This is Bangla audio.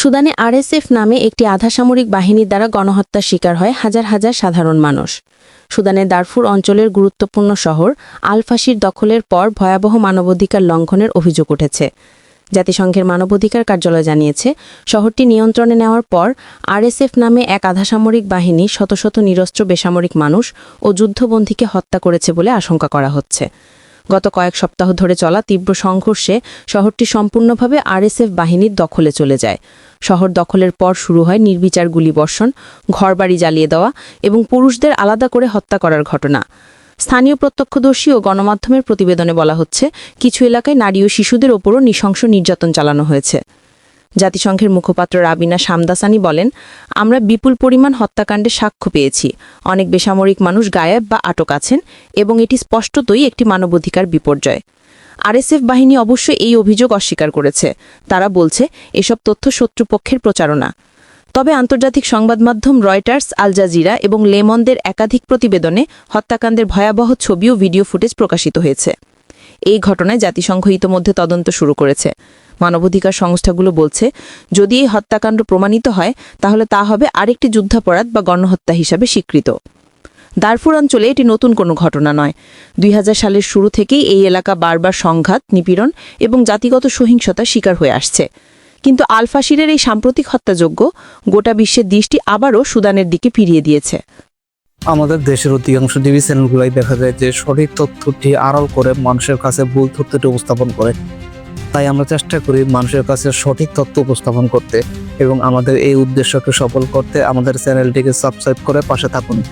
সুদানে আরএসএফ নামে একটি আধাসামরিক বাহিনীর দ্বারা গণহত্যার শিকার হয় হাজার হাজার সাধারণ মানুষ। সুদানের দারফুর অঞ্চলের গুরুত্বপূর্ণ শহর আল-ফাশির দখলের পর ভয়াবহ মানবাধিকার লঙ্ঘনের অভিযোগ উঠেছে। জাতিসংঘের মানবাধিকার কার্যালয় জানিয়েছে, শহরটি নিয়ন্ত্রণে নেওয়ার পর আরএসএফ নামে এক আধাসামরিক বাহিনী শত শত নিরস্ত্র বেসামরিক মানুষ ও যুদ্ধবন্দীকে হত্যা করেছে বলে আশঙ্কা করা হচ্ছে। গত কয়েক সপ্তাহ ধরে চলা তীব্র সংঘর্ষে শহরটি সম্পূর্ণভাবে আরএসএফ বাহিনীর দখলে চলে যায়। শহর দখলের পর শুরু হয় নির্বিচার গুলিবর্ষণ, ঘরবাড়ি জ্বালিয়ে দেওয়া এবং পুরুষদের আলাদা করে হত্যা করার ঘটনা। স্থানীয় প্রত্যক্ষদর্শী ও গণমাধ্যমের প্রতিবেদনে বলা হচ্ছে, কিছু এলাকায় নারী ও শিশুদের ওপরও নৃশংস নির্যাতন চালানো হয়েছে। জাতিসংঘের মুখপাত্র রাবিনা শামদাসানি বলেন, আমরা বিপুল পরিমাণ হত্যাকাণ্ডের সাক্ষ্য পেয়েছি। অনেক বেসামরিক মানুষ গায়েব বা আটক আছেন এবং এটি স্পষ্টতই একটি মানবাধিকার বিপর্যয়। আরএসএফ বাহিনী অবশ্য এই অভিযোগ অস্বীকার করেছে। তারা বলছে, এসব তথ্য শত্রুপক্ষের প্রচারণা। তবে আন্তর্জাতিক সংবাদ মাধ্যম রয়টার্স, আল জাজিরা এবং লেমন্দের একাধিক প্রতিবেদনে হত্যাকাণ্ডের ভয়াবহ ছবি ও ভিডিও ফুটেজ প্রকাশিত হয়েছে। এই ঘটনায় জাতিসংঘ ইতোমধ্যে তদন্ত শুরু করেছে। মানবাধিকার সংস্থাগুলো বলছে, যদি এই হত্যাকাণ্ড প্রমাণিত হয় তাহলে তা হবে আরেকটি যুদ্ধাপরাধ বা গণহত্যা হিসাবে স্বীকৃত। দারফুর অঞ্চলে এটি নতুন কোনো ঘটনা নয়। ২০০০ সালের শুরু থেকেই এই এলাকা বারবার সংঘাত, নিপীড়ন এবং জাতিগত সহিংসতার শিকার হয়ে আসছে। কিন্তু আল-ফাশিরের এই সাম্প্রতিক হত্যাযজ্ঞ গোটা বিশ্বের দৃষ্টি আবারও সুদানের দিকে ফিরিয়ে দিয়েছে। আমাদের দেশের অধিকাংশ টিভি চ্যানেলগুলোই দেখা যায় যে সঠিক তথ্যটি আড়াল করে মানুষের কাছে ভুল তথ্যটি উপস্থাপন করে। তাই আমরা চেষ্টা করি মানুষের কাছে সঠিক তথ্য উপস্থাপন করতে এবং আমাদের এই উদ্দেশ্যকে সফল করতে আমাদের চ্যানেলটিকে সাবস্ক্রাইব করে পাশে থাকুন।